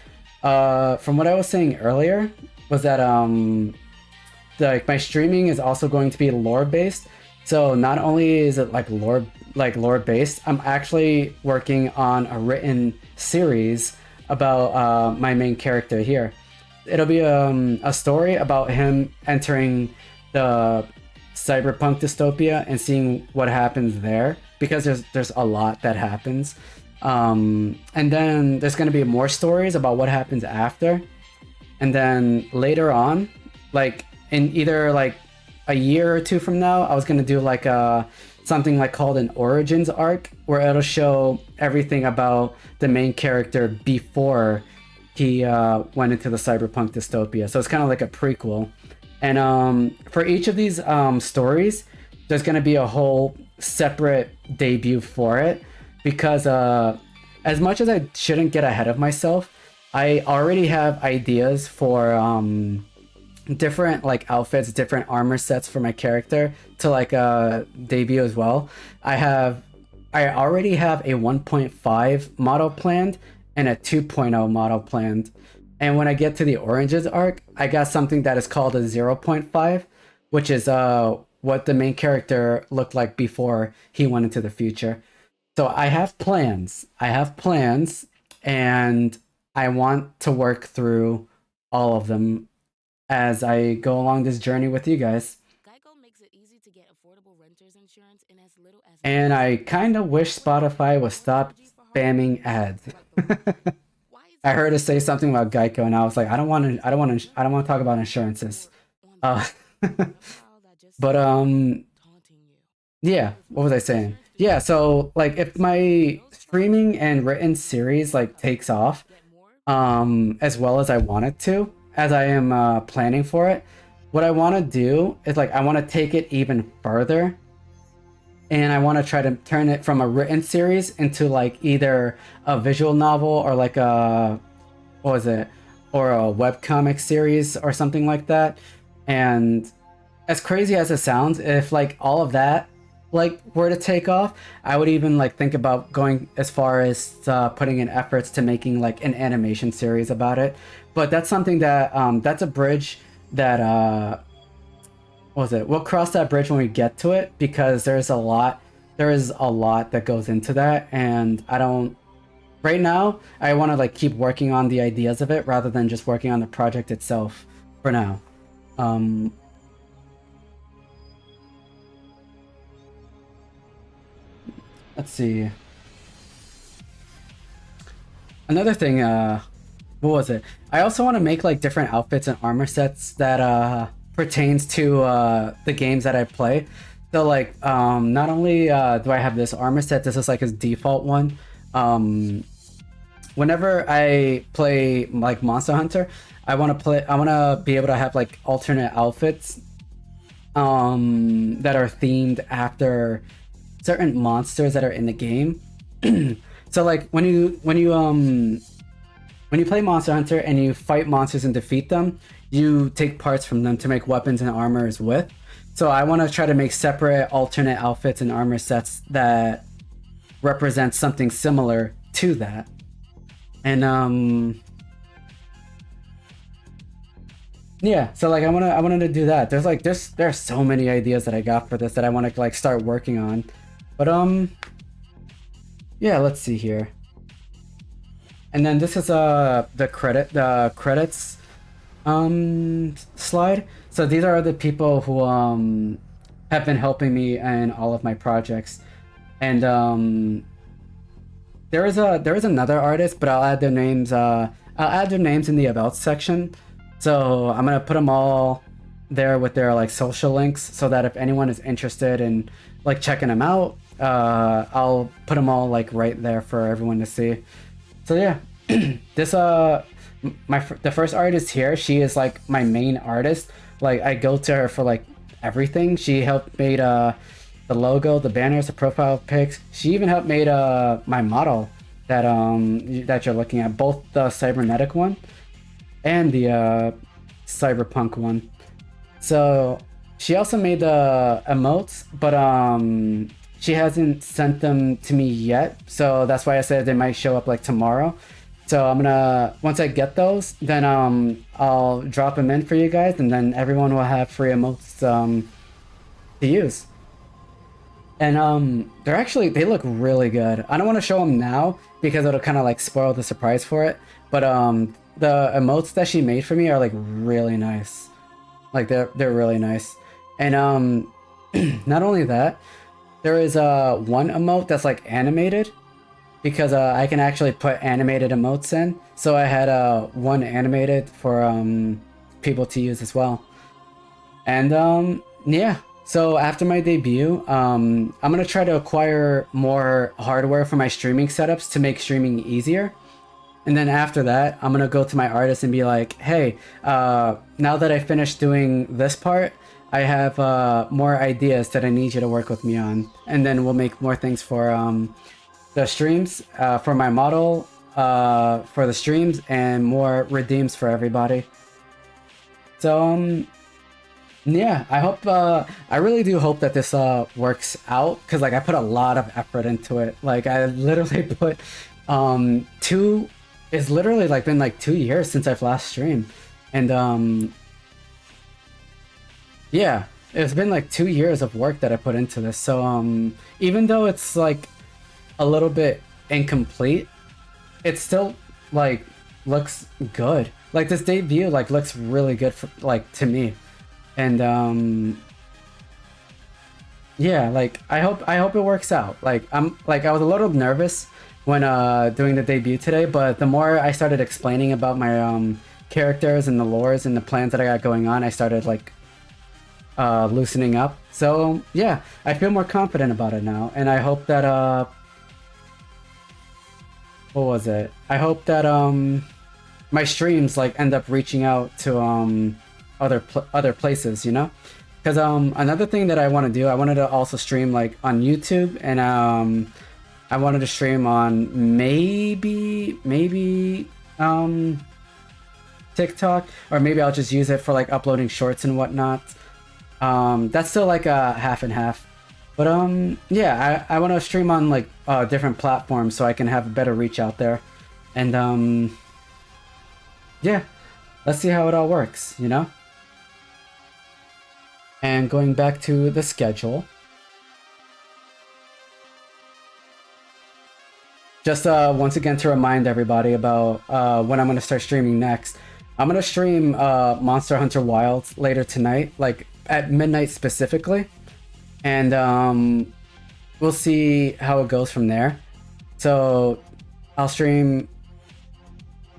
From what I was saying earlier, was that like my streaming is also going to be lore based. So not only is it lore based, I'm actually working on a written series about my main character here. It'll be a story about him entering the cyberpunk dystopia and seeing what happens there, because there's a lot that happens. And then there's going to be more stories about what happens after. And then later on, like in either like a year or two from now, I was going to do like something like called an origins arc, where it'll show everything about the main character before he went into the cyberpunk dystopia. So it's kind of like a prequel. And for each of these stories, there's going to be a whole separate debut for it, because as much as I shouldn't get ahead of myself, I already have ideas for different like outfits, different armor sets for my character to like debut as well. I already have a 1.5 model planned and a 2.0 model planned. And when I get to the Oranges arc, I got something that is called a 0.5, which is what the main character looked like before he went into the future. So I have plans. And I want to work through all of them as I go along this journey with you guys. And I kind of wish Spotify would stop spamming ads. I heard it say something about Geico, and I was like, I don't want to talk about insurances. Uh, but yeah, what was I saying? Yeah, so like if my streaming and written series like takes off, as well as I want it to, as I am planning for it, what I want to do is like I want to take it even further, and I want to try to turn it from a written series into like either a visual novel or like a what was it, or a webcomic series or something like that. And as crazy as it sounds, if like all of that like were to take off, I would even like think about going as far as putting in efforts to making like an animation series about it. But that's something that that's a bridge that what was it, we'll cross that bridge when we get to it, because there is a lot that goes into that, and I don't right now. I want to like keep working on the ideas of it rather than just working on the project itself for now. Let's see. Another thing, what was it? I also want to make like different outfits and armor sets that pertains to the games that I play. So like not only do I have this armor set, this is like his default one. Whenever I play like Monster Hunter, I want to be able to have like alternate outfits that are themed after certain monsters that are in the game. So like when you play Monster Hunter and you fight monsters and defeat them, you take parts from them to make weapons and armors with. So I want to try to make separate alternate outfits and armor sets that represent something similar to that. And yeah, so like I wanted to do that. There's so many ideas that I got for this that I want to like start working on. But yeah, let's see here. And then this is the credits slide. So these are the people who have been helping me in all of my projects. And there is another artist, but I'll add their names in the about section. So I'm gonna put them all there with their like social links, so that if anyone is interested in like checking them out, I'll put them all like right there for everyone to see. So yeah, this the first artist here, she is like my main artist. Like I go to her for like everything. She helped made the logo, the banners, the profile pics. She even helped made my model that that you're looking at, both the cybernetic one and the cyberpunk one. So she also made the emotes, but she hasn't sent them to me yet. So that's why I said they might show up like tomorrow. So I'm gonna, once I get those, then I'll drop them in for you guys, and then everyone will have free emotes to use. And they look really good. I don't want to show them now because it'll kind of like spoil the surprise for it. But the emotes that she made for me are like really nice. Like they're really nice. And not only that, there is one emote that's like animated, because I can actually put animated emotes in. So I had one animated for people to use as well. And yeah. So after my debut, I'm gonna try to acquire more hardware for my streaming setups to make streaming easier. And then after that, I'm gonna go to my artist and be like, hey, now that I finished doing this part, I have more ideas that I need you to work with me on. And then we'll make more things for the streams, for my model, for the streams, and more redeems for everybody. So yeah, I hope, I really do hope that this works out, because like I put a lot of effort into it. Like I literally put it's literally like been like 2 years since I've last streamed. And yeah, it's been like 2 years of work that I put into this. So even though it's like a little bit incomplete, it still like looks good. Like this debut like looks really good for, like, to me. And yeah, like I hope it works out. Like I was a little nervous when doing the debut today, but the more I started explaining about my characters and the lores and the plans that I got going on, I started like loosening up. So yeah, I feel more confident about it now, and I hope that what was it? I hope that my streams like end up reaching out to other places, you know? Because another thing that I want to do, I wanted to also stream like on YouTube, and I wanted to stream on maybe TikTok, or maybe I'll just use it for like uploading shorts and whatnot. That's still like a half and half. But yeah, I want to stream on like different platforms so I can have a better reach out there. And yeah, let's see how it all works, you know? And going back to the schedule, just once again to remind everybody about when I'm going to start streaming next. I'm going to stream Monster Hunter Wilds later tonight, like at midnight specifically. And we'll see how it goes from there. So I'll stream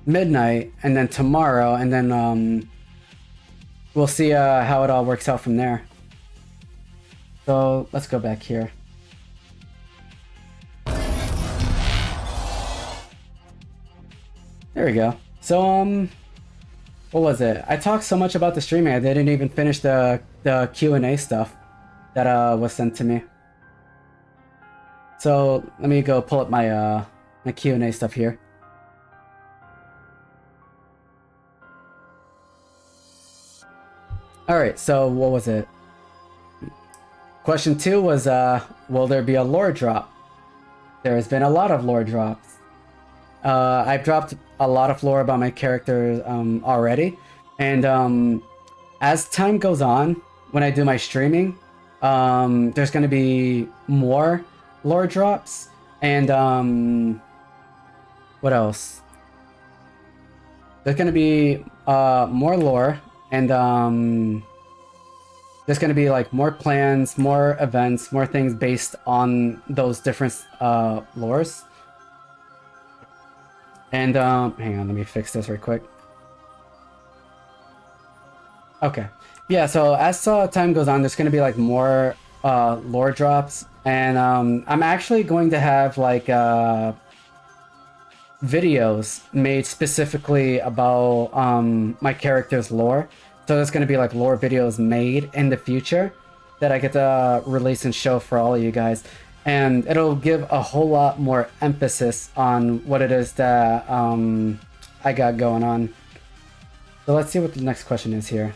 midnight, and then tomorrow, and then we'll see how it all works out from there. So let's go back here. There we go. So what was it? I talked so much about the streaming, I didn't even finish the Q&A stuff that was sent to me. So let me go pull up my my Q&A stuff here. Alright, so what was it? Question 2 was, will there be a lore drop? There has been a lot of lore drops. I've dropped a lot of lore about my characters already. And as time goes on, when I do my streaming, there's going to be more lore drops. And what else? There's going to be more lore. And there's going to be like more plans, more events, more things based on those different lores. And hang on, let me fix this real quick. Okay. Yeah, so as time goes on, there's going to be like more lore drops. And I'm actually going to have like videos made specifically about my character's lore. So there's going to be like lore videos made in the future that I get to release and show for all of you guys. And it'll give a whole lot more emphasis on what it is that I got going on. So let's see what the next question is here.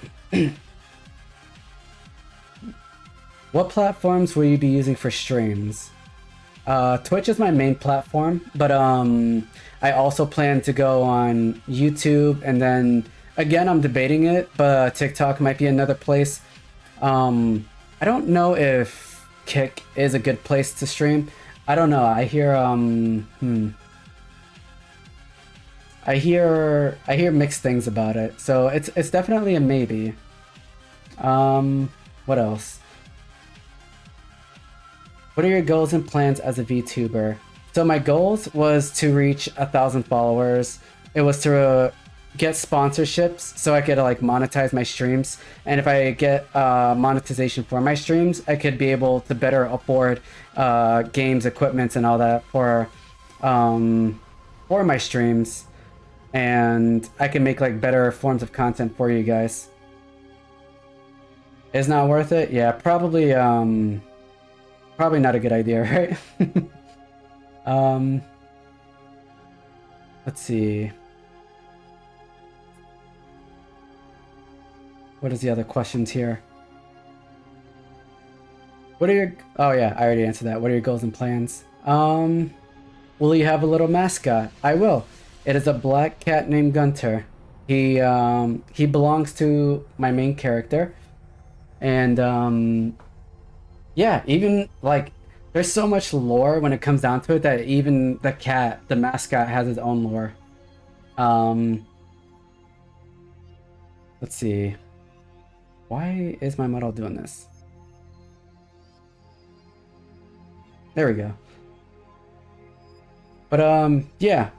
What platforms will you be using for streams? Twitch is my main platform, but I also plan to go on YouTube, and then again, I'm debating it, but TikTok might be another place. I don't know if Kick is a good place to stream. I don't know. I hear I hear mixed things about it, so it's definitely a maybe. What else? What are your goals and plans as a VTuber? So my goals was to reach 1,000 followers. It was to get sponsorships so I could like monetize my streams. And if I get monetization for my streams, I could be able to better afford games, equipments, and all that for my streams. And I can make like better forms of content for you guys. It's not worth it? Yeah, probably probably not a good idea, right? Let's see. What is the other questions here? What are your... Oh yeah, I already answered that. What are your goals and plans? Will you have a little mascot? I will. It is a black cat named Gunter. He belongs to my main character. And yeah, even like there's so much lore when it comes down to it that even the cat, the mascot, has his own lore. Let's see. Why is my model doing this? There we go. But yeah.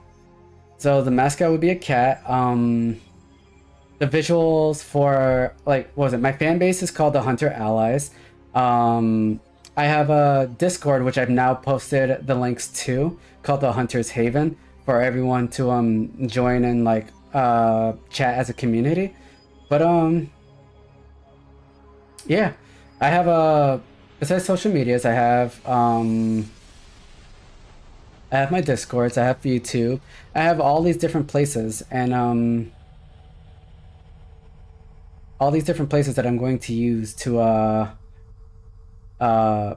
So the mascot would be a cat. The visuals for like, what was it? My fan base is called the Hunter Allies. I have a Discord which I've now posted the links to, called the Hunter's Haven, for everyone to join and like chat as a community. But yeah, I have besides social medias, I have my Discords, I have YouTube, I have all these different places, and all these different places that I'm going to use to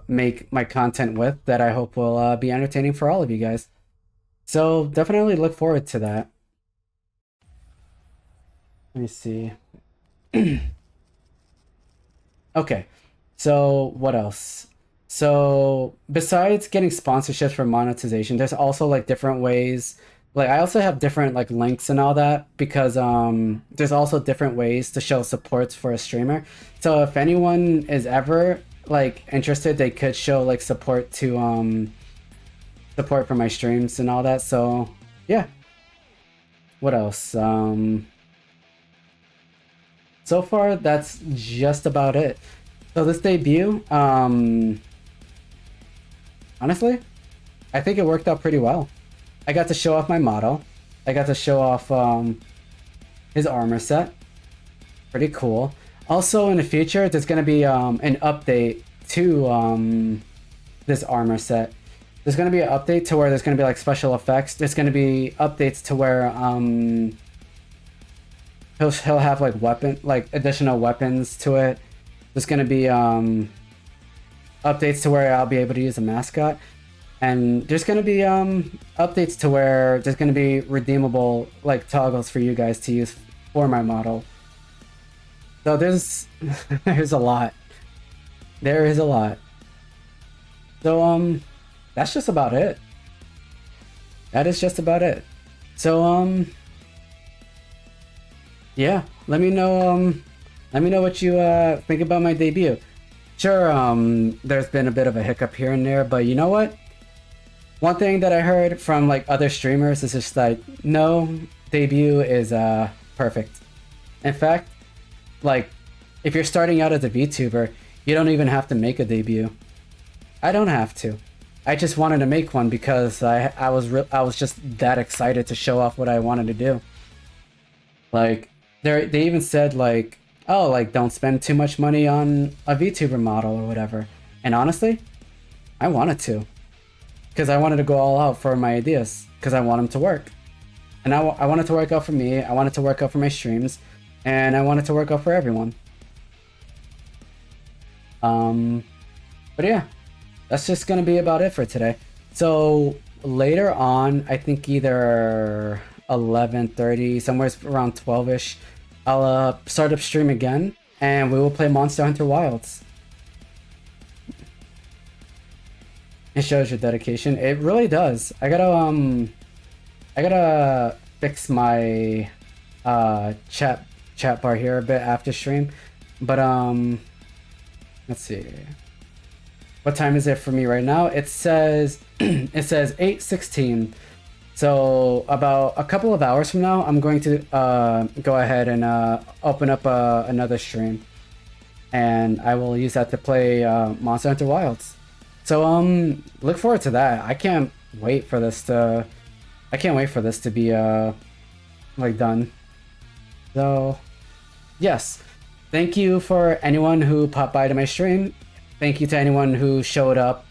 make my content with, that I hope will be entertaining for all of you guys. So definitely look forward to that. Let me see. Okay, so what else? So besides getting sponsorships for monetization, there's also like different ways. Like I also have different like links and all that, because there's also different ways to show supports for a streamer. So if anyone is ever like interested, they could show like support to support for my streams and all that. So yeah. What else? So far that's just about it. So this debut, honestly, I think it worked out pretty well. I got to show off my model. I got to show off his armor set. Pretty cool. Also, in the future, there's going to be an update to this armor set. There's going to be an update to where there's going to be like special effects. There's going to be updates to where he'll have like additional weapons to it. There's going to be updates to where I'll be able to use a mascot. And there's going to be updates to where there's going to be redeemable like toggles for you guys to use for my model. So there's there's a lot. There is a lot. So that's just about it. That is just about it. So yeah, let me know what you think about my debut. Sure, there's been a bit of a hiccup here and there, but you know what? One thing that I heard from like other streamers is just like, no debut is perfect. In fact, like if you're starting out as a VTuber, you don't even have to make a debut. I don't have to. I just wanted to make one because I was just that excited to show off what I wanted to do. Like they even said like, oh, like don't spend too much money on a VTuber model or whatever. And honestly, I wanted to. Because I wanted to go all out for my ideas, because I want them to work. And I want it to work out for me, I want it to work out for my streams, and I want it to work out for everyone. But yeah, that's just gonna be about it for today. So later on, I think either 11:30, somewhere around 12ish, I'll start up stream again, and we will play Monster Hunter Wilds. It shows your dedication. It really does. I gotta fix my chat bar here a bit after stream, but let's see. What time is it for me right now? It says it says 8:16. So about a couple of hours from now, I'm going to go ahead and open up another stream, and I will use that to play Monster Hunter Wilds. So look forward to that. I can't wait for this to be like done. So yes, thank you for anyone who popped by to my stream. Thank you to anyone who showed up,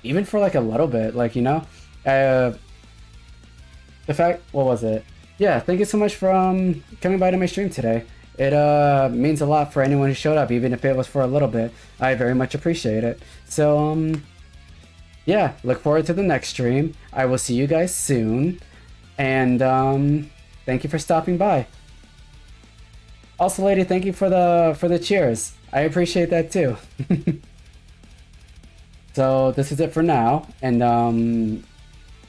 even for like a little bit, like, you know, the fact, what was it? Yeah, thank you so much for coming by to my stream today. It means a lot for anyone who showed up, even if it was for a little bit. I very much appreciate it. So yeah, look forward to the next stream. I will see you guys soon, and thank you for stopping by. Also, lady, thank you for the cheers. I appreciate that too. So this is it for now, and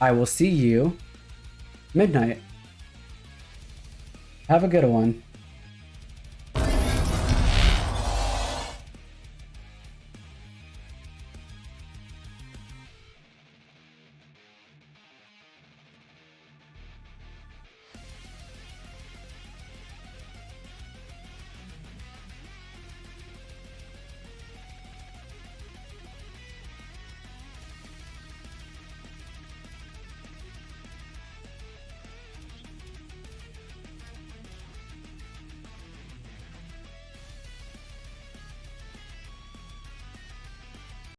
I will see you midnight. Have a good one.